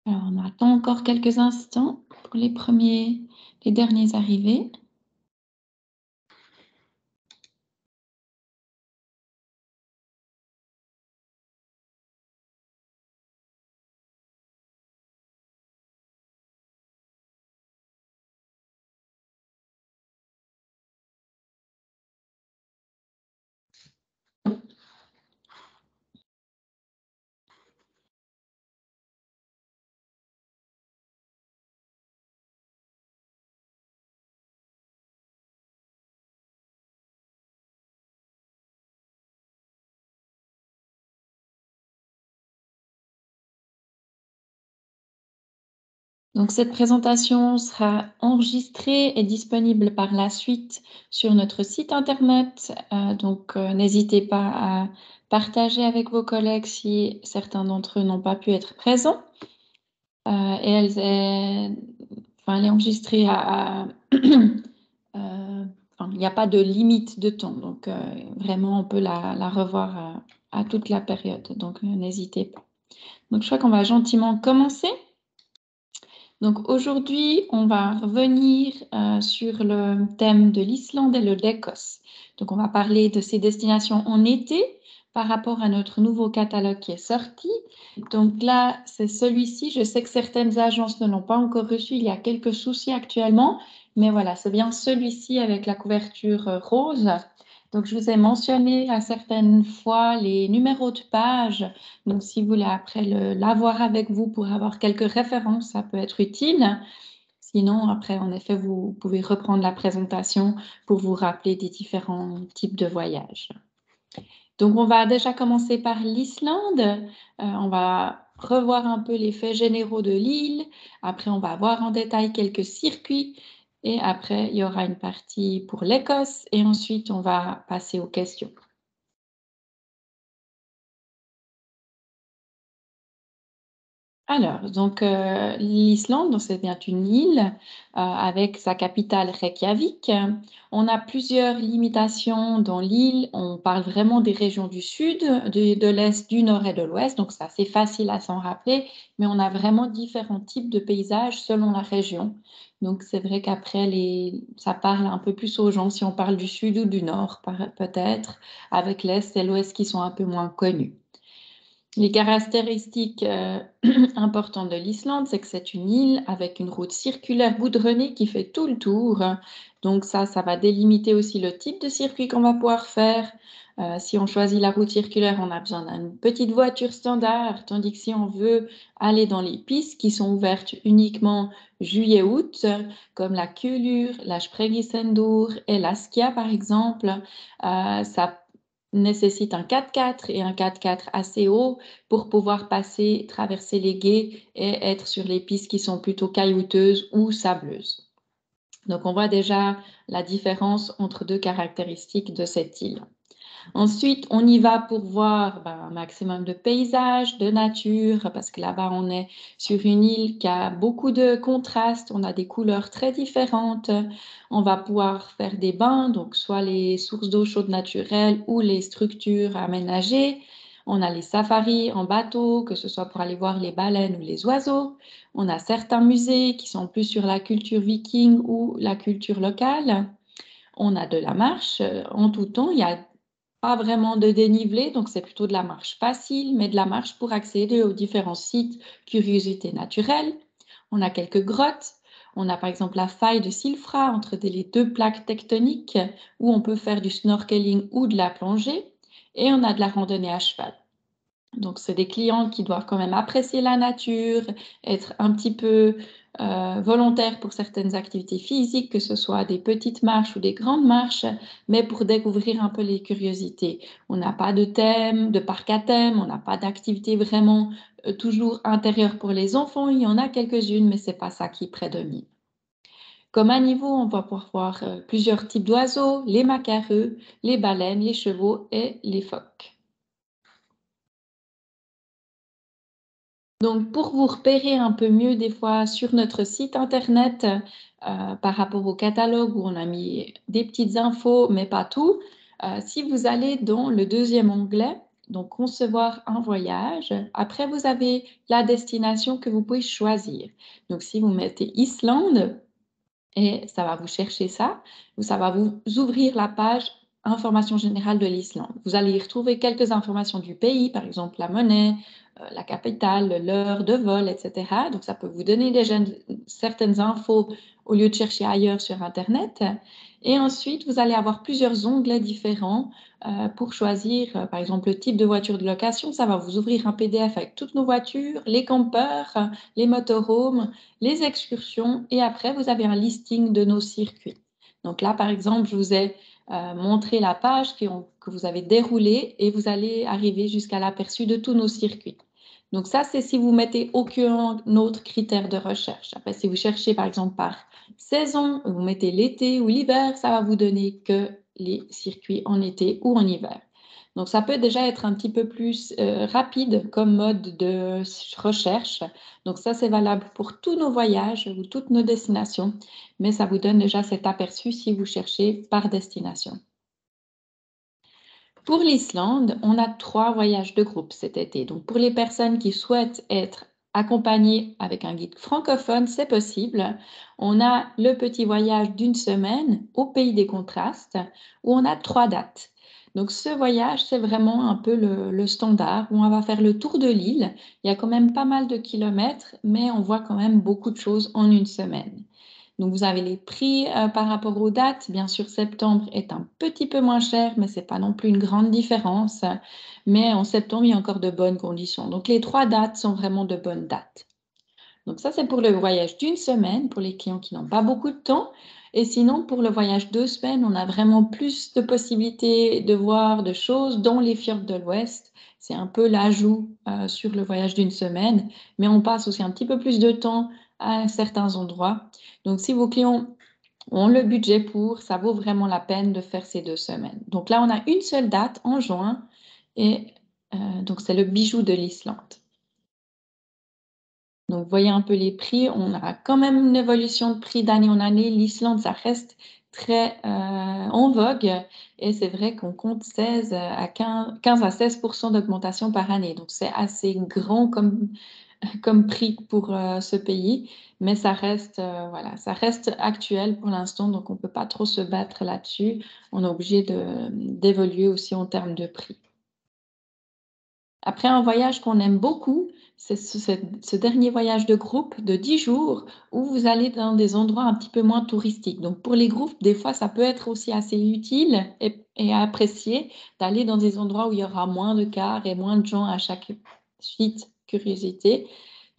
Alors, on attend encore quelques instants pour les derniers arrivés. Donc, cette présentation sera enregistrée et disponible par la suite sur notre site internet. N'hésitez pas à partager avec vos collègues si certains d'entre eux n'ont pas pu être présents. Elle est enregistrée il n'y a pas de limite de temps, donc vraiment on peut la revoir à toute la période, donc n'hésitez pas. Donc je crois qu'on va gentiment commencer. Donc aujourd'hui, on va revenir sur le thème de l'Islande et l'Écosse. Donc on va parler de ces destinations en été par rapport à notre nouveau catalogue qui est sorti. Donc là, c'est celui-ci. Je sais que certaines agences ne l'ont pas encore reçu. Il y a quelques soucis actuellement. Mais voilà, c'est bien celui-ci avec la couverture rose. Donc je vous ai mentionné à certaines fois les numéros de page. Donc si vous voulez après l'avoir avec vous pour avoir quelques références, ça peut être utile. Sinon, après, en effet, vous pouvez reprendre la présentation pour vous rappeler des différents types de voyages. Donc, on va déjà commencer par l'Islande. On va revoir un peu les faits généraux de l'île. Après, on va voir en détail quelques circuits. Et après, il y aura une partie pour l'Écosse. Et ensuite, on va passer aux questions. Alors, donc l'Islande, donc, c'est bien une île avec sa capitale Reykjavik. On a plusieurs limitations dans l'île. On parle vraiment des régions du sud, de l'est, du nord et de l'ouest. Donc, c'est assez facile à s'en rappeler. Mais on a vraiment différents types de paysages selon la région. Donc, c'est vrai qu'après, ça parle un peu plus aux gens si on parle du sud ou du nord, peut-être, avec l'est et l'ouest qui sont un peu moins connus. Les caractéristiques importantes de l'Islande, c'est que c'est une île avec une route circulaire goudronnée qui fait tout le tour. Donc ça va délimiter aussi le type de circuit qu'on va pouvoir faire. Si on choisit la route circulaire, on a besoin d'une petite voiture standard, tandis que si on veut aller dans les pistes qui sont ouvertes uniquement juillet-août, comme la Kulur, la Spregisendur et la Skia par exemple, ça nécessite un 4x4 et un 4x4 assez haut pour pouvoir traverser les gués et être sur les pistes qui sont plutôt caillouteuses ou sableuses. Donc on voit déjà la différence entre deux caractéristiques de cette île. Ensuite, on y va pour voir un maximum de paysages, de nature, parce que là-bas, on est sur une île qui a beaucoup de contrastes, on a des couleurs très différentes. On va pouvoir faire des bains, donc soit les sources d'eau chaude naturelles ou les structures aménagées. On a les safaris en bateau, que ce soit pour aller voir les baleines ou les oiseaux. On a certains musées qui sont plus sur la culture viking ou la culture locale. On a de la marche en tout temps. Il n'y a pas vraiment de dénivelé, donc c'est plutôt de la marche facile, mais de la marche pour accéder aux différents sites curiosités naturelles. On a quelques grottes. On a par exemple la faille de Silfra entre les deux plaques tectoniques où on peut faire du snorkeling ou de la plongée. Et on a de la randonnée à cheval. Donc, c'est des clients qui doivent quand même apprécier la nature, être un petit peu volontaires pour certaines activités physiques, que ce soit des petites marches ou des grandes marches, mais pour découvrir un peu les curiosités. On n'a pas de thème, de parc à thème, on n'a pas d'activité vraiment toujours intérieure pour les enfants. Il y en a quelques-unes, mais ce n'est pas ça qui prédomine. Comme animaux, on va pouvoir voir plusieurs types d'oiseaux, les macareux, les baleines, les chevaux et les phoques. Donc, pour vous repérer un peu mieux des fois sur notre site internet par rapport au catalogue où on a mis des petites infos, mais pas tout, si vous allez dans le deuxième onglet, donc concevoir un voyage. Après, vous avez la destination que vous pouvez choisir. Donc, si vous mettez Islande, et ça va vous chercher ça, ou ça va vous ouvrir la page information générale de l'Islande. Vous allez y retrouver quelques informations du pays, par exemple la monnaie, la capitale, l'heure de vol, etc. Donc ça peut vous donner déjà certaines infos au lieu de chercher ailleurs sur Internet. Et ensuite, vous allez avoir plusieurs onglets différents pour choisir, par exemple, le type de voiture de location. Ça va vous ouvrir un PDF avec toutes nos voitures, les campeurs, les motorhomes, les excursions et après, vous avez un listing de nos circuits. Donc là, par exemple, je vous ai montré la page que vous avez déroulée et vous allez arriver jusqu'à l'aperçu de tous nos circuits. Donc ça, c'est si vous mettez aucun autre critère de recherche. Après, si vous cherchez par exemple par saison, vous mettez l'été ou l'hiver, ça va vous donner que les circuits en été ou en hiver. Donc ça peut déjà être un petit peu plus rapide comme mode de recherche. Donc ça, c'est valable pour tous nos voyages ou toutes nos destinations, mais ça vous donne déjà cet aperçu si vous cherchez par destination. Pour l'Islande, on a 3 voyages de groupe cet été. Donc pour les personnes qui souhaitent être accompagnées avec un guide francophone, c'est possible. On a le petit voyage d'une semaine au pays des contrastes où on a 3 dates. Donc ce voyage, c'est vraiment un peu le standard où on va faire le tour de l'île. Il y a quand même pas mal de kilomètres, mais on voit quand même beaucoup de choses en une semaine. Donc, vous avez les prix par rapport aux dates. Bien sûr, septembre est un petit peu moins cher, mais ce n'est pas non plus une grande différence. Mais en septembre, il y a encore de bonnes conditions. Donc, les 3 dates sont vraiment de bonnes dates. Donc, ça, c'est pour le voyage d'une semaine, pour les clients qui n'ont pas beaucoup de temps. Et sinon, pour le voyage 2 semaines, on a vraiment plus de possibilités de voir de choses, dont les fjords de l'Ouest. C'est un peu l'ajout sur le voyage d'une semaine, mais on passe aussi un petit peu plus de temps à certains endroits. Donc, si vos clients ont le budget pour, ça vaut vraiment la peine de faire ces 2 semaines. Donc là, on a une seule date en juin et donc c'est le bijou de l'Islande. Donc, vous voyez un peu les prix. On a quand même une évolution de prix d'année en année. L'Islande, ça reste très en vogue. Et c'est vrai qu'on compte 15 à 16% d'augmentation par année. Donc, c'est assez grand comme prix pour ce pays. Mais ça reste, voilà, ça reste actuel pour l'instant. Donc, on ne peut pas trop se battre là-dessus. On est obligé d'évoluer aussi en termes de prix. Après un voyage qu'on aime beaucoup, c'est ce dernier voyage de groupe de 10 jours où vous allez dans des endroits un petit peu moins touristiques. Donc pour les groupes, des fois, ça peut être aussi assez utile et apprécié d'aller dans des endroits où il y aura moins de cars et moins de gens à chaque suite curiosité.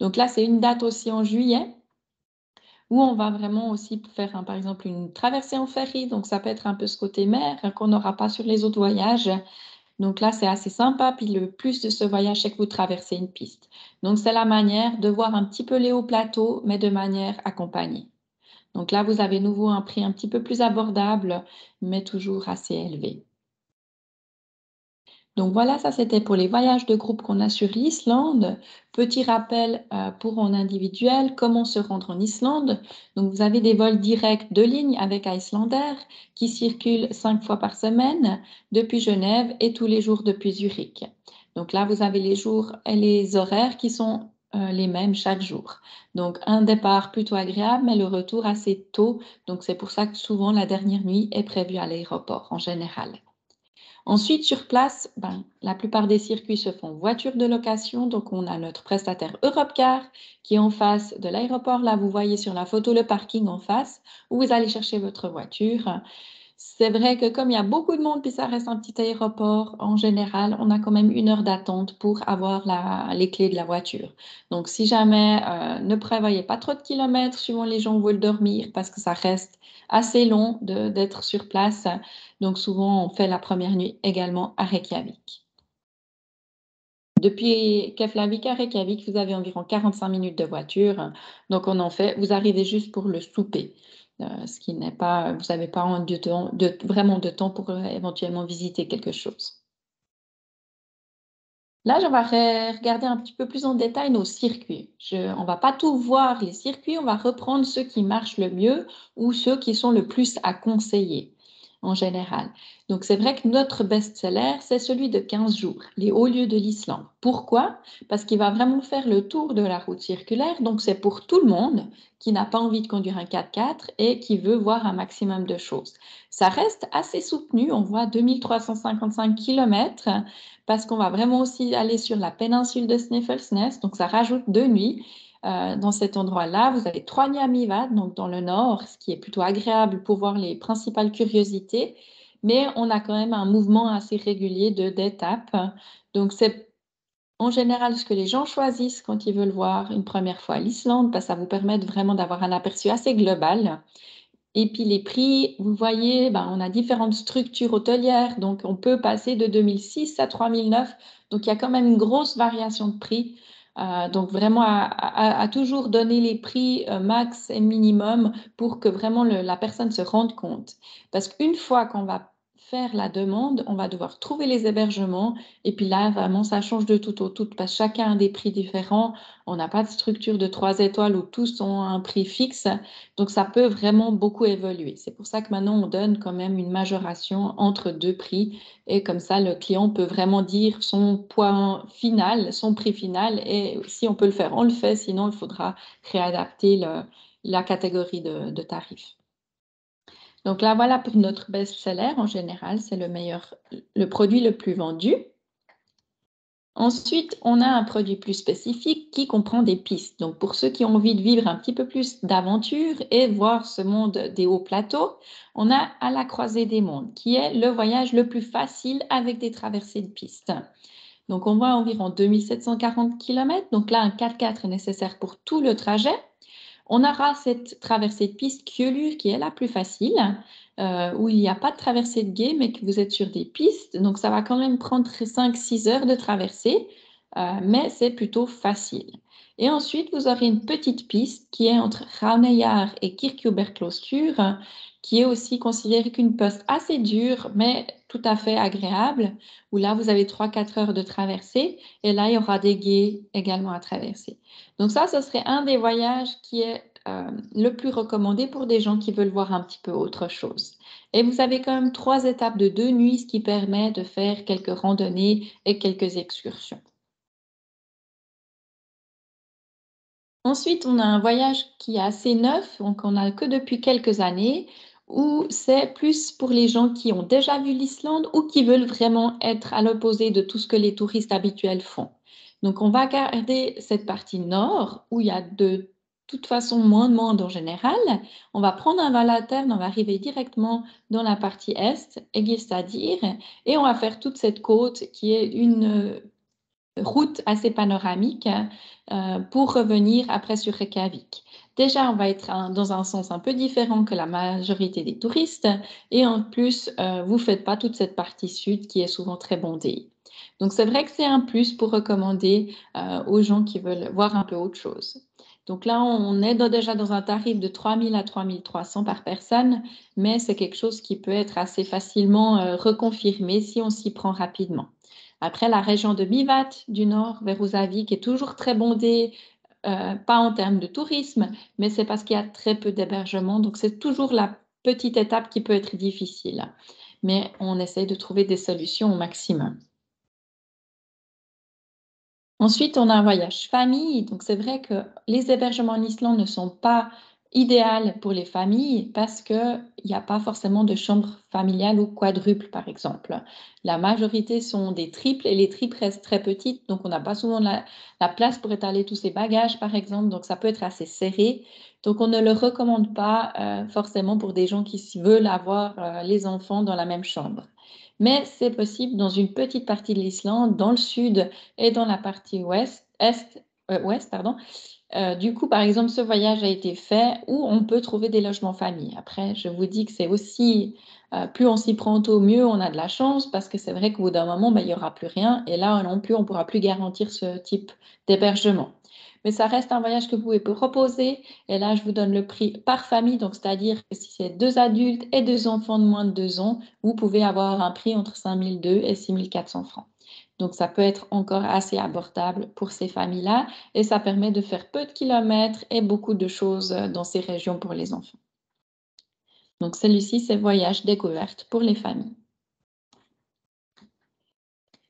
Donc là, c'est une date aussi en juillet où on va vraiment aussi faire, par exemple, une traversée en ferry. Donc ça peut être un peu ce côté mer qu'on n'aura pas sur les autres voyages. Donc là, c'est assez sympa. Puis le plus de ce voyage, c'est que vous traversez une piste. Donc c'est la manière de voir un petit peu les hauts plateaux, mais de manière accompagnée. Donc là, vous avez nouveau un prix un petit peu plus abordable, mais toujours assez élevé. Donc voilà, ça c'était pour les voyages de groupe qu'on a sur l'Islande. Petit rappel pour en individuel, comment se rendre en Islande. Donc vous avez des vols directs de ligne avec Icelandair qui circulent 5 fois par semaine depuis Genève et tous les jours depuis Zurich. Donc là, vous avez les jours et les horaires qui sont les mêmes chaque jour. Donc un départ plutôt agréable, mais le retour assez tôt. Donc c'est pour ça que souvent la dernière nuit est prévue à l'aéroport en général. Ensuite, sur place, la plupart des circuits se font voiture de location. Donc, on a notre prestataire Europcar qui est en face de l'aéroport. Là, vous voyez sur la photo le parking en face où vous allez chercher votre voiture. C'est vrai que comme il y a beaucoup de monde, puis ça reste un petit aéroport, en général, on a quand même 1 heure d'attente pour avoir les clés de la voiture. Donc, si jamais ne prévoyez pas trop de kilomètres, suivant les gens veulent dormir, parce que ça reste assez long d'être sur place. Donc, souvent, on fait la première nuit également à Reykjavik. Depuis Keflavik à Reykjavik, vous avez environ 45 minutes de voiture. Donc, on en fait, vous arrivez juste pour le souper, ce qui n'est pas, vous n'avez pas vraiment de temps pour éventuellement visiter quelque chose. Là, on va regarder un petit peu plus en détail nos circuits. On ne va pas tout voir les circuits, on va reprendre ceux qui marchent le mieux ou ceux qui sont le plus à conseiller. en général. Donc, c'est vrai que notre best-seller, c'est celui de 15 jours, les hauts lieux de l'Islande. Pourquoi? Parce qu'il va vraiment faire le tour de la route circulaire. Donc, c'est pour tout le monde qui n'a pas envie de conduire un 4x4 et qui veut voir un maximum de choses. Ça reste assez soutenu. On voit 2355 km parce qu'on va vraiment aussi aller sur la péninsule de Snæfellsnes. Donc, ça rajoute 2 nuits. Dans cet endroit-là, vous avez 3 nuits à Mivad, donc dans le nord, ce qui est plutôt agréable pour voir les principales curiosités, mais on a quand même un mouvement assez régulier d'étapes. Donc c'est en général ce que les gens choisissent quand ils veulent voir une première fois l'Islande, parce que ça vous permet vraiment d'avoir un aperçu assez global. Et puis les prix, vous voyez, ben, on a différentes structures hôtelières, donc on peut passer de 2006 à 3009. Donc il y a quand même une grosse variation de prix. Donc vraiment à toujours donner les prix max et minimum pour que vraiment la personne se rende compte. Parce qu'une fois qu'on va faire la demande, on va devoir trouver les hébergements. Et puis là, vraiment, ça change de tout au tout parce que chacun a des prix différents. On n'a pas de structure de 3 étoiles où tous ont un prix fixe. Donc, ça peut vraiment beaucoup évoluer. C'est pour ça que maintenant, on donne quand même une majoration entre deux prix. Et comme ça, le client peut vraiment dire son point final, son prix final. Et si on peut le faire, on le fait. Sinon, il faudra réadapter la catégorie de tarifs. Donc là, voilà pour notre best-seller. En général, c'est le produit le plus vendu. Ensuite, on a un produit plus spécifique qui comprend des pistes. Donc, pour ceux qui ont envie de vivre un petit peu plus d'aventure et voir ce monde des hauts plateaux, on a À la croisée des mondes, qui est le voyage le plus facile avec des traversées de pistes. Donc, on voit environ 2740 km. Donc là, un 4x4 est nécessaire pour tout le trajet. On aura cette traversée de piste Kjolur qui est la plus facile, où il n'y a pas de traversée de gué, mais que vous êtes sur des pistes. Donc, ça va quand même prendre 5-6 heures de traversée, mais c'est plutôt facile. Et ensuite, vous aurez une petite piste qui est entre Raunejar et Kirkjuberklaustur, qui est aussi considérée qu'une piste assez dure, mais tout à fait agréable, où là, vous avez 3-4 heures de traversée, et là, il y aura des gués également à traverser. Donc ça, ce serait un des voyages qui est le plus recommandé pour des gens qui veulent voir un petit peu autre chose. Et vous avez quand même 3 étapes de 2 nuits, ce qui permet de faire quelques randonnées et quelques excursions. Ensuite, on a un voyage qui est assez neuf, donc on n'a que depuis quelques années, où c'est plus pour les gens qui ont déjà vu l'Islande ou qui veulent vraiment être à l'opposé de tout ce que les touristes habituels font. Donc, on va garder cette partie nord où il y a de toute façon moins de monde en général. On va prendre un vol interne, on va arriver directement dans la partie est, Egilsstadir, et on va faire toute cette côte qui est une route assez panoramique pour revenir après sur Reykjavik. Déjà, on va être dans un sens un peu différent que la majorité des touristes et en plus, vous ne faites pas toute cette partie sud qui est souvent très bondée. Donc, c'est vrai que c'est un plus pour recommander aux gens qui veulent voir un peu autre chose. Donc là, on est déjà dans un tarif de 3 000 à 3 300 par personne, mais c'est quelque chose qui peut être assez facilement reconfirmé si on s'y prend rapidement. Après, la région de Mivat du nord vers Husavik est toujours très bondée, pas en termes de tourisme, mais c'est parce qu'il y a très peu d'hébergements. Donc, c'est toujours la petite étape qui peut être difficile. Mais on essaye de trouver des solutions au maximum. Ensuite, on a un voyage famille. Donc, c'est vrai que les hébergements en Islande ne sont pas idéaux pour les familles parce qu'il n'y a pas forcément de chambre familiale ou quadruple, par exemple. La majorité sont des triples et les triples restent très petites. Donc, on n'a pas souvent la place pour étaler tous ses bagages, par exemple. Donc, ça peut être assez serré. Donc, on ne le recommande pas forcément pour des gens qui veulent avoir les enfants dans la même chambre. Mais c'est possible dans une petite partie de l'Islande, dans le sud et dans la partie ouest, pardon. Du coup, par exemple, ce voyage a été fait où on peut trouver des logements famille. Après, je vous dis que c'est aussi, plus on s'y prend tôt, mieux on a de la chance parce que c'est vrai qu'au bout d'un moment, ben, il n'y aura plus rien et là non plus, on ne pourra plus garantir ce type d'hébergement. Mais ça reste un voyage que vous pouvez proposer et là, je vous donne le prix par famille, donc c'est-à-dire que si c'est 2 adultes et 2 enfants de moins de 2 ans, vous pouvez avoir un prix entre 5 200 et 6 400 francs. Donc, ça peut être encore assez abordable pour ces familles-là et ça permet de faire peu de kilomètres et beaucoup de choses dans ces régions pour les enfants. Donc celui-ci, c'est voyage découverte pour les familles.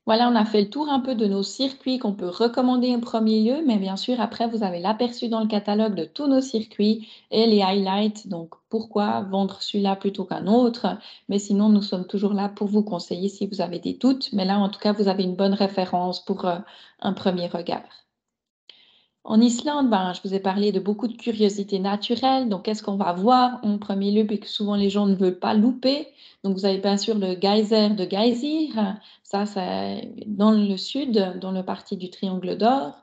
Voilà, on a fait le tour un peu de nos circuits qu'on peut recommander en premier lieu, mais bien sûr, après, vous avez l'aperçu dans le catalogue de tous nos circuits et les highlights. Donc, pourquoi vendre celui-là plutôt qu'un autre? Mais sinon, nous sommes toujours là pour vous conseiller si vous avez des doutes. Mais là, en tout cas, vous avez une bonne référence pour un premier regard. En Islande, ben, je vous ai parlé de beaucoup de curiosités naturelles. Donc, qu'est-ce qu'on va voir en premier lieu, puis que souvent les gens ne veulent pas louper? Donc, vous avez bien sûr le geyser de Geysir. Ça, c'est dans le sud, dans le parti du Triangle d'Or.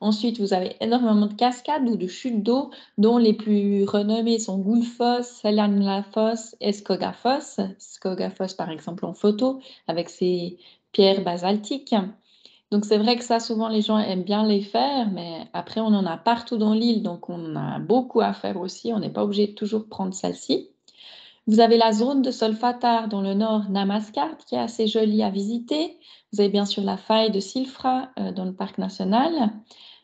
Ensuite, vous avez énormément de cascades ou de chutes d'eau, dont les plus renommées sont Gullfoss, Seljalandsfoss et Skogafoss. Skogafoss, par exemple, en photo, avec ses pierres basaltiques. Donc c'est vrai que ça, souvent les gens aiment bien les faire, mais après on en a partout dans l'île, donc on a beaucoup à faire aussi. On n'est pas obligé de toujours prendre celle-ci. Vous avez la zone de Solfatare dans le nord, Namaskar, qui est assez jolie à visiter. Vous avez bien sûr la faille de Silfra dans le parc national.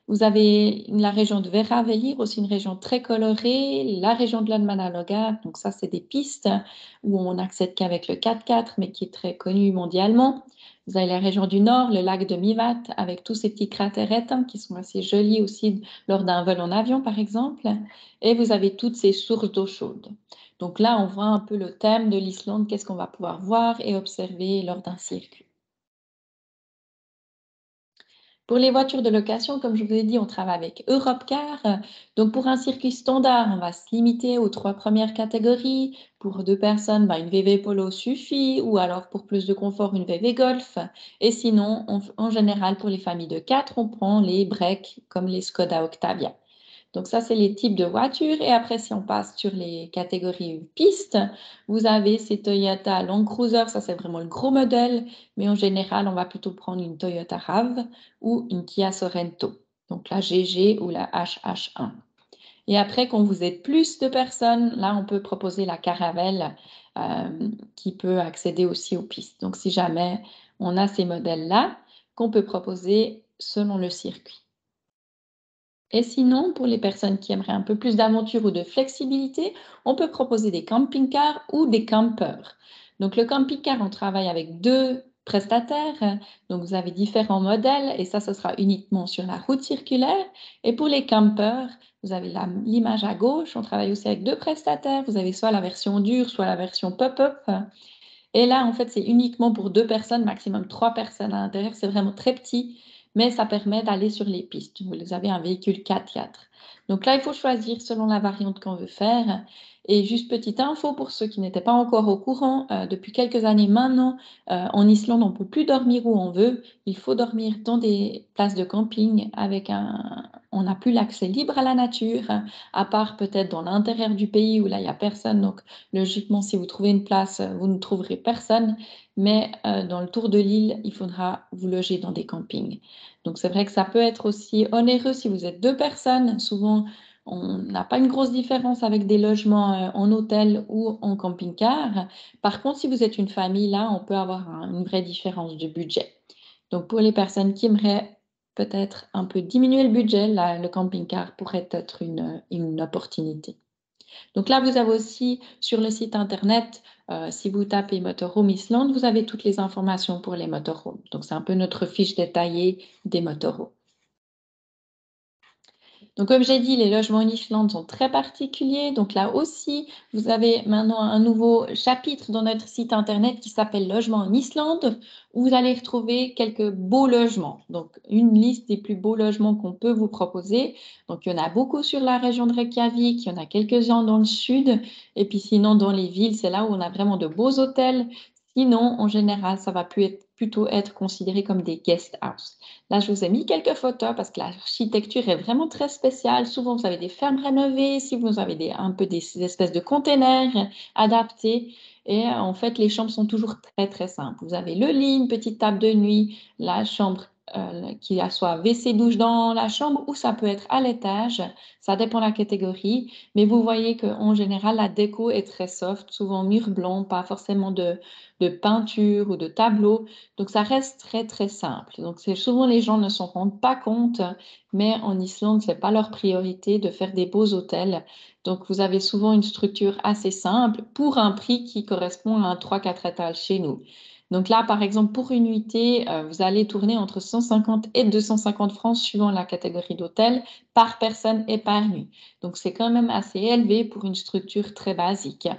Vous avez la région de Veravellir, aussi une région très colorée, la région de Landmannalaugar, donc ça c'est des pistes où on n'accède qu'avec le 4x4, mais qui est très connu mondialement. Vous avez la région du Nord, le lac de Mivat, avec tous ces petits cratères qui sont assez jolis aussi lors d'un vol en avion, par exemple. Et vous avez toutes ces sources d'eau chaude. Donc là, on voit un peu le thème de l'Islande, qu'est-ce qu'on va pouvoir voir et observer lors d'un circuit. Pour les voitures de location, comme je vous ai dit, on travaille avec Europcar. Donc pour un circuit standard, on va se limiter aux trois premières catégories. Pour deux personnes, une VW Polo suffit, ou alors pour plus de confort, une VW Golf. Et sinon, en général, pour les familles de quatre, on prend les breaks comme les Skoda Octavia. Donc ça, c'est les types de voitures. Et après, si on passe sur les catégories pistes, vous avez ces Toyota Land Cruiser. Ça, c'est vraiment le gros modèle. Mais en général, on va plutôt prendre une Toyota RAV ou une Kia Sorento. Donc la GG ou la HH1. Et après, quand vous êtes plus de personnes, là, on peut proposer la Caravelle qui peut accéder aussi aux pistes. Donc si jamais on a ces modèles-là qu'on peut proposer selon le circuit. Et sinon, pour les personnes qui aimeraient un peu plus d'aventure ou de flexibilité, on peut proposer des camping-cars ou des campeurs. Donc le camping-car, on travaille avec deux prestataires. Donc vous avez différents modèles et ça, ce sera uniquement sur la route circulaire. Et pour les campeurs, vous avez l'image à gauche. On travaille aussi avec deux prestataires. Vous avez soit la version dure, soit la version pop-up. Et là, en fait, c'est uniquement pour deux personnes, maximum trois personnes à l'intérieur. C'est vraiment très petit, mais ça permet d'aller sur les pistes. Vous avez un véhicule 4x4. Donc là, il faut choisir selon la variante qu'on veut faire. Et juste petite info pour ceux qui n'étaient pas encore au courant, depuis quelques années maintenant, en Islande, on ne peut plus dormir où on veut. Il faut dormir dans des places de camping avec un... On n'a plus l'accès libre à la nature, à part peut-être dans l'intérieur du pays où là, il n'y a personne. Donc, logiquement, si vous trouvez une place, vous ne trouverez personne, mais dans le tour de l'île, il faudra vous loger dans des campings. Donc c'est vrai que ça peut être aussi onéreux si vous êtes deux personnes. Souvent, on n'a pas une grosse différence avec des logements en hôtel ou en camping-car. Par contre, si vous êtes une famille, là, on peut avoir une vraie différence de budget. Donc pour les personnes qui aimeraient peut-être un peu diminuer le budget, là, le camping-car pourrait être une opportunité. Donc là, vous avez aussi sur le site internet, si vous tapez Motorhome Islande, vous avez toutes les informations pour les motorhomes. Donc c'est un peu notre fiche détaillée des motorhomes. Donc, comme j'ai dit, les logements en Islande sont très particuliers. Donc là aussi, vous avez maintenant un nouveau chapitre dans notre site internet qui s'appelle Logements en Islande, où vous allez retrouver quelques beaux logements. Donc, une liste des plus beaux logements qu'on peut vous proposer. Donc, il y en a beaucoup sur la région de Reykjavik, il y en a quelques-uns dans le sud. Et puis sinon, dans les villes, c'est là où on a vraiment de beaux hôtels. Sinon, en général, ça va plutôt être considéré comme des guest houses. Là, je vous ai mis quelques photos parce que l'architecture est vraiment très spéciale. Souvent, vous avez des fermes rénovées, si vous avez un peu des espèces de containers adaptés. Et en fait, les chambres sont toujours très, très simples. Vous avez le lit, une petite table de nuit, la chambre qu'il y a soit WC, douche dans la chambre ou ça peut être à l'étage. Ça dépend de la catégorie. Mais vous voyez qu'en général, la déco est très soft, souvent mur blanc, pas forcément de peinture ou de tableau. Donc, ça reste très, très simple. Donc, c'est souvent les gens ne s'en rendent pas compte, mais en Islande, c'est pas leur priorité de faire des beaux hôtels. Donc, vous avez souvent une structure assez simple pour un prix qui correspond à un 3-4 étages chez nous. Donc là, par exemple, pour une nuitée, vous allez tourner entre 150 et 250 francs suivant la catégorie d'hôtel par personne et par nuit. Donc c'est quand même assez élevé pour une structure très basique.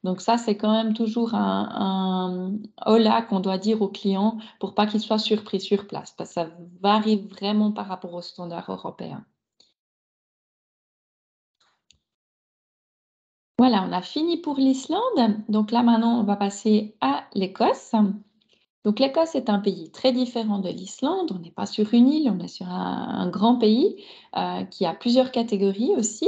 Donc ça, c'est quand même toujours un hola qu'on doit dire au client pour pas qu'il soit surpris sur place, parce que ça varie vraiment par rapport aux standards européens. Voilà, on a fini pour l'Islande. Donc là, maintenant, on va passer à l'Écosse. Donc l'Écosse est un pays très différent de l'Islande. On n'est pas sur une île, on est sur un grand pays qui a plusieurs catégories aussi.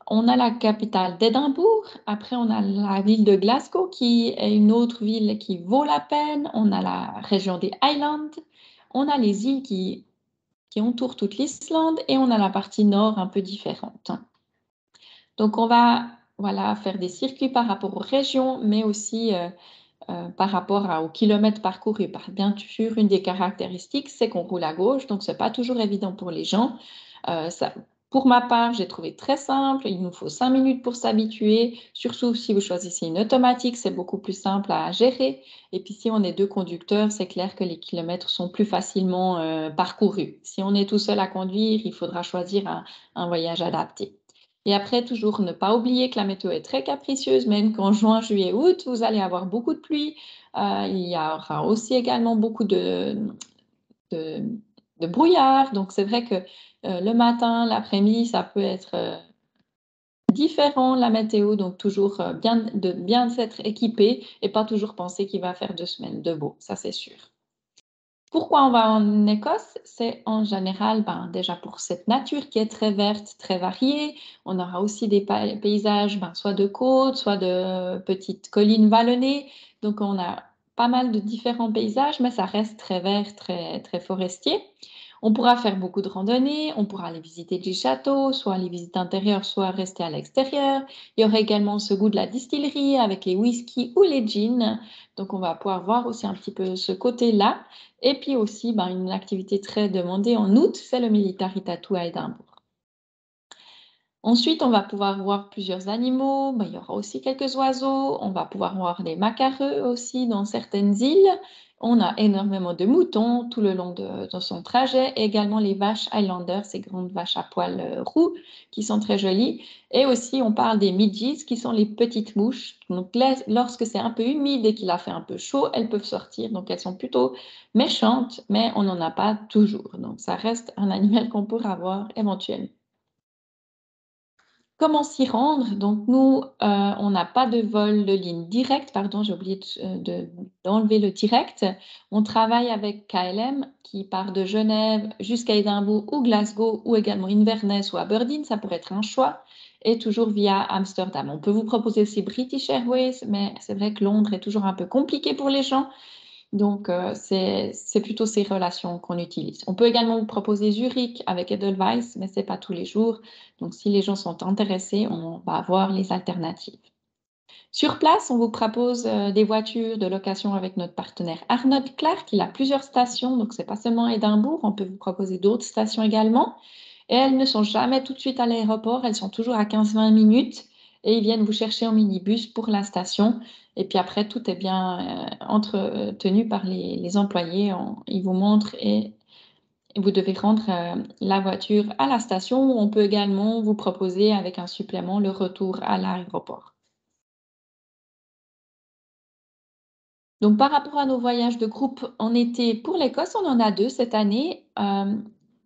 On a la capitale d'Édimbourg, après on a la ville de Glasgow qui est une autre ville qui vaut la peine. On a la région des Highlands, on a les îles qui entourent toute l'Islande et on a la partie nord un peu différente. Donc on va voilà, faire des circuits par rapport aux régions, mais aussi par rapport au kilomètre parcouru. Bien sûr, une des caractéristiques, c'est qu'on roule à gauche, donc ce n'est pas toujours évident pour les gens. Ça, pour ma part, j'ai trouvé très simple. Il nous faut 5 minutes pour s'habituer. Surtout si vous choisissez une automatique, c'est beaucoup plus simple à gérer. Et puis si on est deux conducteurs, c'est clair que les kilomètres sont plus facilement parcourus. Si on est tout seul à conduire, il faudra choisir un voyage adapté. Et après, toujours ne pas oublier que la météo est très capricieuse, même qu'en juin, juillet, août, vous allez avoir beaucoup de pluie. Il y aura aussi également beaucoup de, de brouillard. Donc, c'est vrai que le matin, l'après-midi, ça peut être différent, la météo. Donc, toujours de bien s'être équipé et pas toujours penser qu'il va faire 2 semaines de beau. Ça, c'est sûr. Pourquoi on va en Écosse? C'est en général déjà pour cette nature qui est très verte, très variée. On aura aussi des paysages soit de côtes, soit de petites collines vallonnées. Donc on a pas mal de différents paysages, mais ça reste très vert, très, très forestier. On pourra faire beaucoup de randonnées, on pourra aller visiter du château, soit les visites intérieures, soit rester à l'extérieur. Il y aura également ce goût de la distillerie avec les whisky ou les gins. Donc on va pouvoir voir aussi un petit peu ce côté-là. Et puis aussi, une activité très demandée en août, c'est le Military Tattoo à Édimbourg. Ensuite, on va pouvoir voir plusieurs animaux. Il y aura aussi quelques oiseaux. On va pouvoir voir des macareux aussi dans certaines îles. On a énormément de moutons tout le long de son trajet. Et également les vaches Highlander, ces grandes vaches à poils roux qui sont très jolies. Et aussi, on parle des midges qui sont les petites mouches. Donc, lorsque c'est un peu humide et qu'il a fait un peu chaud, elles peuvent sortir. Donc, elles sont plutôt méchantes, mais on n'en a pas toujours. Donc, ça reste un animal qu'on pourra voir éventuellement. Comment s'y rendre? Donc nous, on n'a pas de vol de ligne directe, pardon, j'ai oublié d'enlever le direct. On travaille avec KLM qui part de Genève jusqu'à Édimbourg ou Glasgow ou également Inverness ou Aberdeen, ça pourrait être un choix, et toujours via Amsterdam. On peut vous proposer aussi British Airways, mais c'est vrai que Londres est toujours un peu compliqué pour les gens. Donc, c'est plutôt ces relations qu'on utilise. On peut également vous proposer Zurich avec Edelweiss, mais ce n'est pas tous les jours. Donc, si les gens sont intéressés, on va avoir les alternatives. Sur place, on vous propose des voitures de location avec notre partenaire Arnold Clark. Il a plusieurs stations, donc ce n'est pas seulement Édimbourg. On peut vous proposer d'autres stations également. Et elles ne sont jamais tout de suite à l'aéroport, elles sont toujours à 15-20 minutes et ils viennent vous chercher en minibus pour la station. Et puis après, tout est bien entretenu par les employés. Ils vous montrent et vous devez rendre la voiture à la station. On peut également vous proposer avec un supplément le retour à l'aéroport. Donc par rapport à nos voyages de groupe en été pour l'Écosse, on en a deux cette année.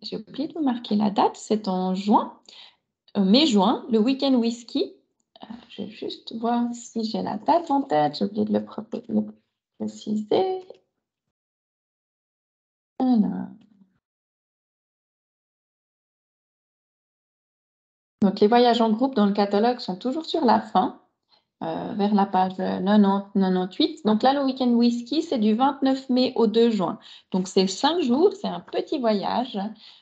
J'ai oublié de vous marquer la date, c'est en juin. Mai-juin, le week-end whisky. Je vais juste voir si j'ai la date en tête. J'ai oublié de le préciser. Alors. Donc, les voyages en groupe dans le catalogue sont toujours sur la fin. vers la page 90-98. Donc là, le week-end whisky, c'est du 29 mai au 2 juin. Donc c'est 5 jours, c'est un petit voyage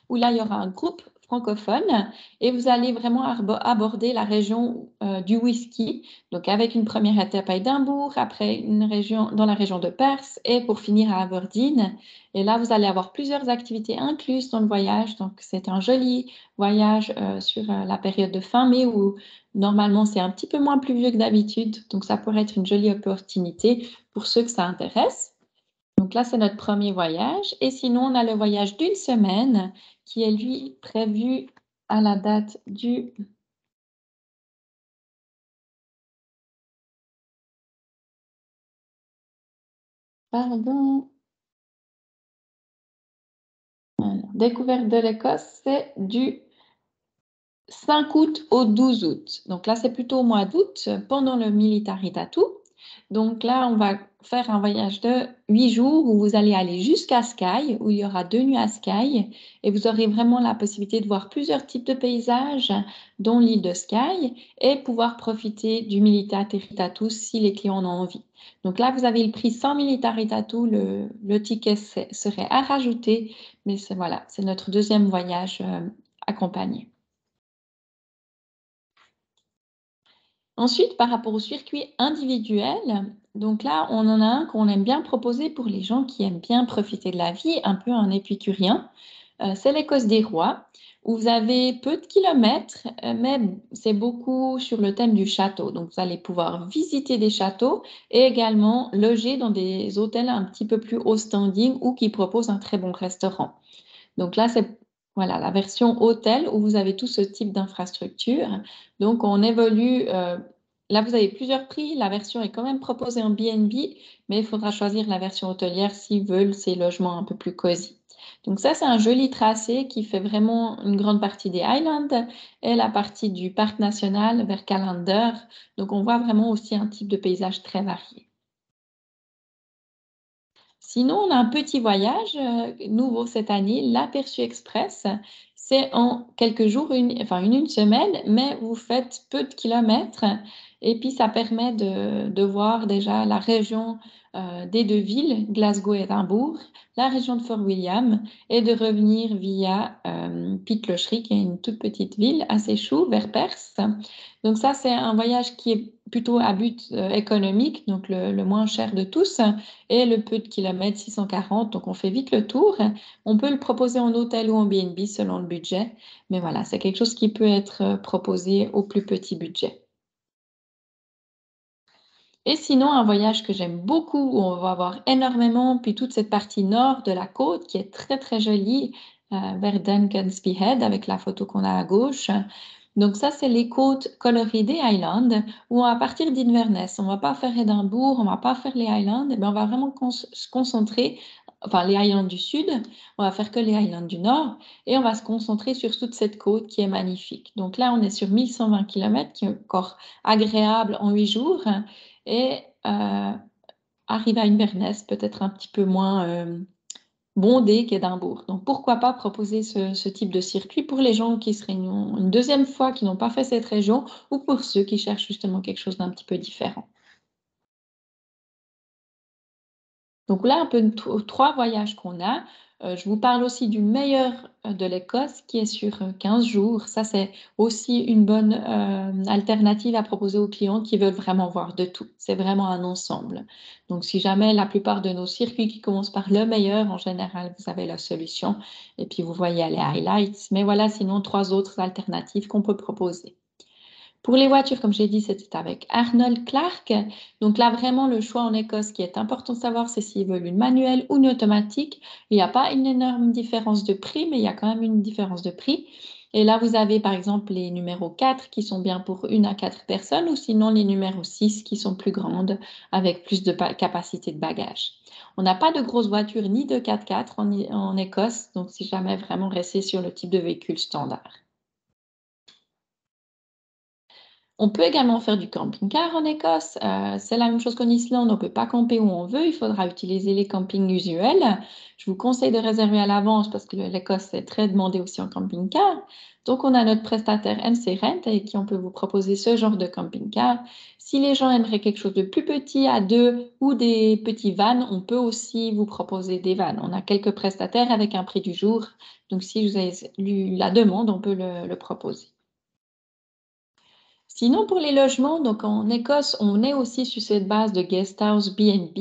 où là, il y aura un groupe francophone et vous allez vraiment aborder la région du whisky. Donc avec une première étape à Édimbourg, après une région dans la région de Perth et pour finir à Aberdeen. Et là, vous allez avoir plusieurs activités incluses dans le voyage. Donc c'est un joli voyage sur la période de fin mai où normalement, c'est un petit peu moins pluvieux que d'habitude, donc ça pourrait être une jolie opportunité pour ceux que ça intéresse. Donc là, c'est notre premier voyage. Et sinon, on a le voyage d'une semaine qui est, lui, prévu à la date du... Pardon. Alors, découverte de l'Écosse, c'est du 5 août au 12 août. Donc là, c'est plutôt au mois d'août, pendant le Military Tattoo. Donc là, on va faire un voyage de 8 jours où vous allez aller jusqu'à Skye, où il y aura 2 nuits à Skye. Et vous aurez vraiment la possibilité de voir plusieurs types de paysages, dont l'île de Skye, et pouvoir profiter du Military Tattoo si les clients en ont envie. Donc là, vous avez le prix sans Military Tattoo, le ticket serait à rajouter, mais voilà, c'est notre deuxième voyage accompagné. Ensuite, par rapport au circuit individuel, donc là, on en a un qu'on aime bien proposer pour les gens qui aiment bien profiter de la vie, un peu un épicurien. C'est l'Écosse des Rois, où vous avez peu de kilomètres, mais c'est beaucoup sur le thème du château. Donc, vous allez pouvoir visiter des châteaux et également loger dans des hôtels un petit peu plus haut standing ou qui proposent un très bon restaurant. Donc là, c'est voilà, la version hôtel où vous avez tout ce type d'infrastructure. Donc, on évolue. Là, vous avez plusieurs prix. La version est quand même proposée en B&B, mais il faudra choisir la version hôtelière s'ils veulent ces logements un peu plus cosy. Donc ça, c'est un joli tracé qui fait vraiment une grande partie des Highlands et la partie du parc national vers Callander. Donc, on voit vraiment aussi un type de paysage très varié. Sinon, on a un petit voyage nouveau cette année, l'Aperçu Express. C'est en quelques jours, enfin une semaine, mais vous faites peu de kilomètres et puis ça permet de voir déjà la région des deux villes, Glasgow et Édimbourg, la région de Fort William et de revenir via Pitlochry, qui est une toute petite ville assez chou, vers Perth. Donc ça, c'est un voyage qui est plutôt à but économique, donc le moins cher de tous et le peu de kilomètres, 640, donc on fait vite le tour. On peut le proposer en hôtel ou en B&B selon le budget, mais voilà, c'est quelque chose qui peut être proposé au plus petit budget. Et sinon, un voyage que j'aime beaucoup, où on va voir énormément, puis toute cette partie nord de la côte qui est très très jolie, vers Duncansby Head avec la photo qu'on a à gauche. Donc ça, c'est les côtes colorées des Highlands, où on va partir d'Inverness. On ne va pas faire Édimbourg, on ne va pas faire les Highlands, mais on va vraiment se concentrer, enfin les Highlands du sud, on va faire que les Highlands du nord, et on va se concentrer sur toute cette côte qui est magnifique. Donc là, on est sur 1120 km, qui est encore agréable en 8 jours et arrive à Inverness, peut-être un petit peu moins bondé qu'Édimbourg. Donc pourquoi pas proposer ce type de circuit pour les gens qui seraient une deuxième fois, qui n'ont pas fait cette région, ou pour ceux qui cherchent justement quelque chose d'un petit peu différent. Donc là, un peu trois voyages qu'on a. Je vous parle aussi du meilleur de l'Écosse qui est sur 15 jours. Ça, c'est aussi une bonne alternative à proposer aux clients qui veulent vraiment voir de tout. C'est vraiment un ensemble. Donc, si jamais la plupart de nos circuits qui commencent par le meilleur, en général, vous avez la solution et puis vous voyez les highlights. Mais voilà, sinon, trois autres alternatives qu'on peut proposer. Pour les voitures, comme j'ai dit, c'était avec Arnold Clark. Donc là, vraiment, le choix en Écosse, ce qui est important de savoir, c'est s'ils veulent une manuelle ou une automatique. Il n'y a pas une énorme différence de prix, mais il y a quand même une différence de prix. Et là, vous avez par exemple les numéros 4 qui sont bien pour 1 à 4 personnes, ou sinon les numéros 6 qui sont plus grandes avec plus de capacité de bagage. On n'a pas de grosses voitures ni de 4x4 en Écosse, donc si jamais vraiment rester sur le type de véhicule standard. On peut également faire du camping-car en Écosse. C'est la même chose qu'en Islande. On ne peut pas camper où on veut. Il faudra utiliser les campings usuels. Je vous conseille de réserver à l'avance parce que l'Écosse est très demandée aussi en camping-car. Donc, on a notre prestataire MC Rent avec qui on peut vous proposer ce genre de camping-car. Si les gens aimeraient quelque chose de plus petit à deux ou des petits vans, on peut aussi vous proposer des vans. On a quelques prestataires avec un prix du jour. Donc, si vous avez lu la demande, on peut le proposer. Sinon, pour les logements, donc en Écosse, on est aussi sur cette base de guest house B&B,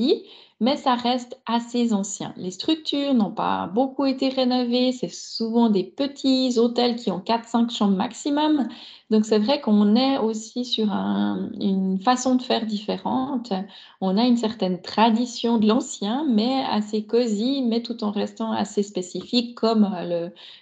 mais ça reste assez ancien. Les structures n'ont pas beaucoup été rénovées. C'est souvent des petits hôtels qui ont 4-5 chambres maximum. Donc, c'est vrai qu'on est aussi sur une façon de faire différente. On a une certaine tradition de l'ancien, mais assez cosy, mais tout en restant assez spécifique, comme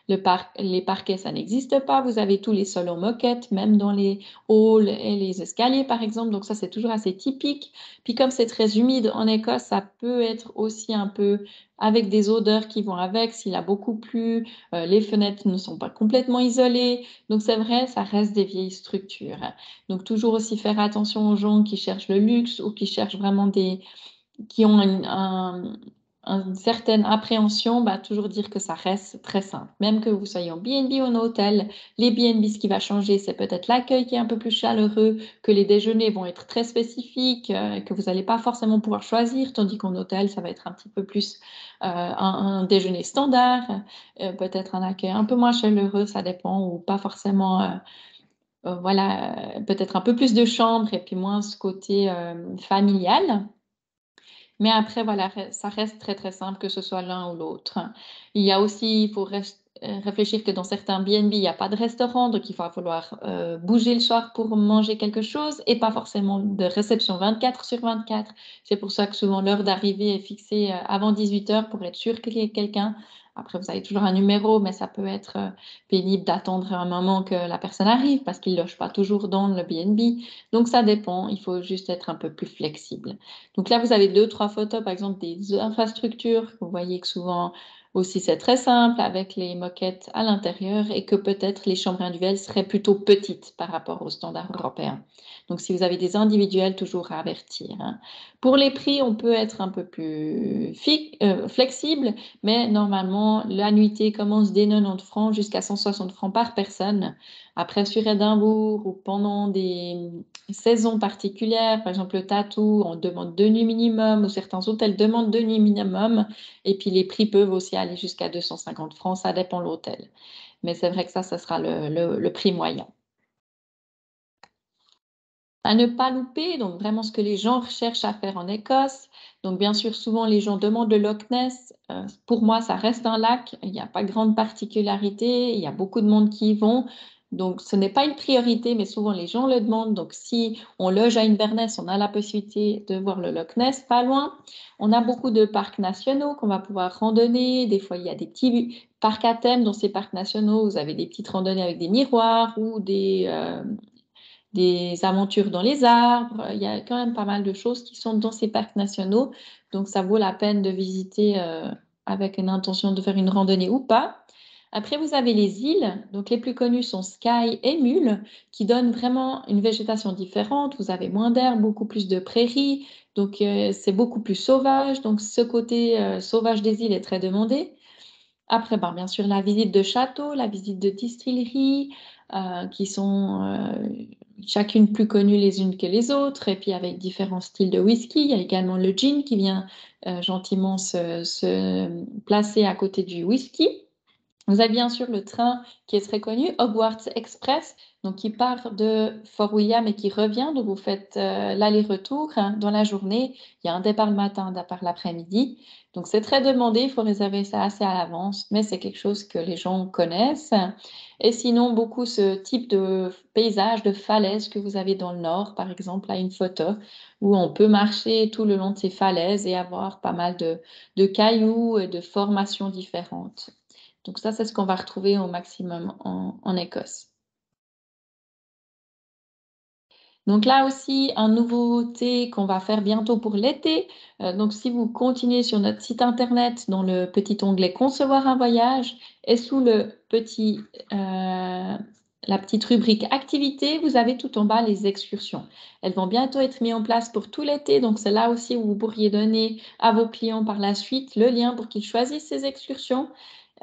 les parquets, ça n'existe pas. Vous avez tous les sols en moquette, même dans les halls et les escaliers, par exemple. Donc ça, c'est toujours assez typique. Puis comme c'est très humide en Écosse, ça peut être aussi un peu avec des odeurs qui vont avec. S'il a beaucoup plu, les fenêtres ne sont pas complètement isolées. Donc c'est vrai, ça reste des vieilles structures. Donc toujours aussi faire attention aux gens qui cherchent le luxe ou qui cherchent vraiment qui ont une certaine appréhension, bah, toujours dire que ça reste très simple. Même que vous soyez en B&B ou en hôtel, les B&B, ce qui va changer, c'est peut-être l'accueil qui est un peu plus chaleureux, que les déjeuners vont être très spécifiques, que vous n'allez pas forcément pouvoir choisir, tandis qu'en hôtel, ça va être un petit peu plus un déjeuner standard, peut-être un accueil un peu moins chaleureux, ça dépend, ou pas forcément... voilà, peut-être un peu plus de chambres et puis moins ce côté familial. Mais après, voilà, ça reste très, très simple, que ce soit l'un ou l'autre. Il y a aussi, il faut réfléchir que dans certains B&B, il n'y a pas de restaurant, donc il va falloir bouger le soir pour manger quelque chose et pas forcément de réception 24 sur 24. C'est pour ça que souvent l'heure d'arrivée est fixée avant 18 heures pour être sûr qu'il y ait quelqu'un. Après, vous avez toujours un numéro, mais ça peut être pénible d'attendre un moment que la personne arrive parce qu'il ne loge pas toujours dans le B&B. Donc, ça dépend. Il faut juste être un peu plus flexible. Donc là, vous avez deux, trois photos, par exemple, des infrastructures. Vous voyez que souvent aussi, c'est très simple avec les moquettes à l'intérieur et que peut-être les chambres individuelles seraient plutôt petites par rapport aux standards européens. Donc, si vous avez des individuels, toujours à avertir, hein. Pour les prix, on peut être un peu plus flexible, mais normalement, l'annuité commence dès 90 francs jusqu'à 160 francs par personne. Après, sur Édimbourg ou pendant des saisons particulières, par exemple le tatou, on demande 2 nuits minimum, ou certains hôtels demandent 2 nuits minimum, et puis les prix peuvent aussi aller jusqu'à 250 francs, ça dépend de l'hôtel. Mais c'est vrai que ça sera le prix moyen. À ne pas louper, donc vraiment ce que les gens recherchent à faire en Écosse. Donc bien sûr, souvent les gens demandent le Loch Ness. Pour moi, ça reste un lac. Il n'y a pas grande particularité. Il y a beaucoup de monde qui y vont. Donc ce n'est pas une priorité, mais souvent les gens le demandent. Donc si on loge à Inverness, on a la possibilité de voir le Loch Ness pas loin. On a beaucoup de parcs nationaux qu'on va pouvoir randonner. Des fois, il y a des petits parcs à thème dans ces parcs nationaux. Vous avez des petites randonnées avec des miroirs ou des aventures dans les arbres. Il y a quand même pas mal de choses qui sont dans ces parcs nationaux. Donc, ça vaut la peine de visiter avec une intention de faire une randonnée ou pas. Après, vous avez les îles. Donc, les plus connues sont Skye et Mull, qui donnent vraiment une végétation différente. Vous avez moins d'herbe, beaucoup plus de prairies. Donc, c'est beaucoup plus sauvage. Donc, ce côté sauvage des îles est très demandé. Après, ben, bien sûr, la visite de château, la visite de distilleries, qui sont chacune plus connues les unes que les autres, et puis avec différents styles de whisky. Il y a également le gin qui vient gentiment se placer à côté du whisky. Vous avez bien sûr le train qui est très connu, Hogwarts Express, donc qui part de Fort William et qui revient. Donc vous faites l'aller-retour hein, dans la journée. Il y a un départ le matin, un départ l'après-midi. Donc c'est très demandé, il faut réserver ça assez à l'avance, mais c'est quelque chose que les gens connaissent. Et sinon, beaucoup ce type de paysage, de falaise que vous avez dans le nord, par exemple, là une photo où on peut marcher tout le long de ces falaises et avoir pas mal de cailloux et de formations différentes. Donc ça, c'est ce qu'on va retrouver au maximum en Écosse. Donc là aussi, un nouveauté qu'on va faire bientôt pour l'été. Donc si vous continuez sur notre site internet, dans le petit onglet Concevoir un voyage, et sous la petite rubrique Activités, vous avez tout en bas les excursions. Elles vont bientôt être mises en place pour tout l'été. Donc c'est là aussi où vous pourriez donner à vos clients par la suite le lien pour qu'ils choisissent ces excursions.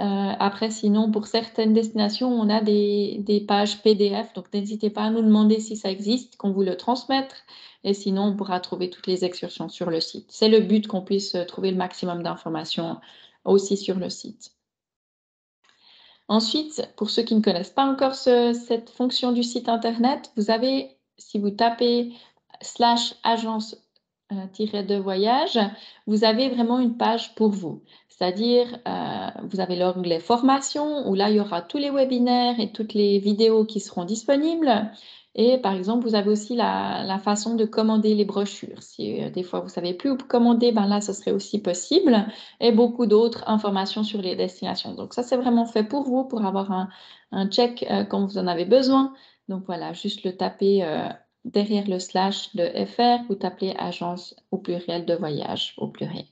Après, sinon, pour certaines destinations, on a des pages PDF, donc n'hésitez pas à nous demander si ça existe, qu'on vous le transmette. Et sinon, on pourra trouver toutes les excursions sur le site. C'est le but qu'on puisse trouver le maximum d'informations aussi sur le site. Ensuite, pour ceux qui ne connaissent pas encore cette fonction du site internet, vous avez, si vous tapez /agence de voyage, vous avez vraiment une page pour vous. C'est-à-dire, vous avez l'onglet formation où là, il y aura tous les webinaires et toutes les vidéos qui seront disponibles. Et par exemple, vous avez aussi la façon de commander les brochures. Si des fois, vous ne savez plus où commander, ben là, ce serait aussi possible. Et beaucoup d'autres informations sur les destinations. Donc ça, c'est vraiment fait pour vous, pour avoir un check quand vous en avez besoin. Donc voilà, juste le taper derrière le slash de FR, vous tapez agence au pluriel de voyage au pluriel.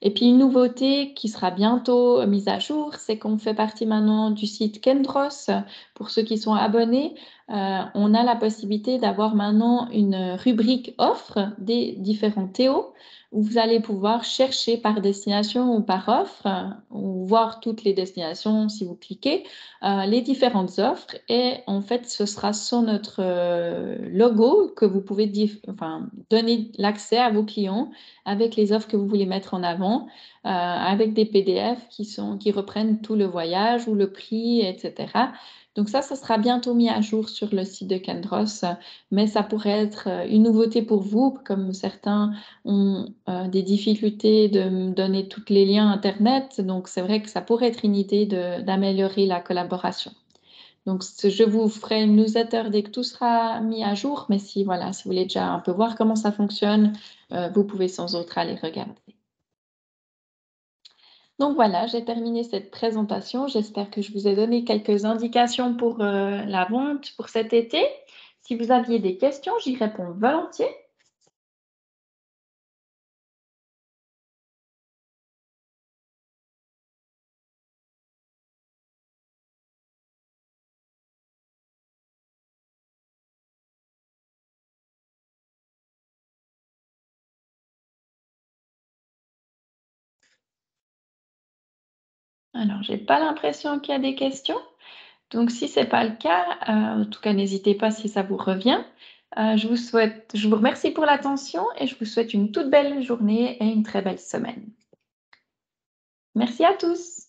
Et puis une nouveauté qui sera bientôt mise à jour, c'est qu'on fait partie maintenant du site Kendros. Pour ceux qui sont abonnés, on a la possibilité d'avoir maintenant une rubrique offre des différents Théo où vous allez pouvoir chercher par destination ou par offre ou voir toutes les destinations si vous cliquez, les différentes offres et en fait ce sera sur notre logo que vous pouvez donner l'accès à vos clients avec les offres que vous voulez mettre en avant, avec des PDF qui reprennent tout le voyage ou le prix, etc. Donc ça sera bientôt mis à jour sur le site de Kendros, mais ça pourrait être une nouveauté pour vous, comme certains ont des difficultés de me donner tous les liens Internet. Donc c'est vrai que ça pourrait être une idée d'améliorer la collaboration. Donc, je vous ferai une newsletter dès que tout sera mis à jour, mais si, voilà, si vous voulez déjà un peu voir comment ça fonctionne, vous pouvez sans autre aller regarder. Donc voilà, j'ai terminé cette présentation. J'espère que je vous ai donné quelques indications pour la vente pour cet été. Si vous aviez des questions, j'y réponds volontiers. Alors, j'ai pas l'impression qu'il y a des questions. Donc, si ce n'est pas le cas, en tout cas, n'hésitez pas si ça vous revient. Je vous remercie pour l'attention et je vous souhaite une toute belle journée et une très belle semaine. Merci à tous.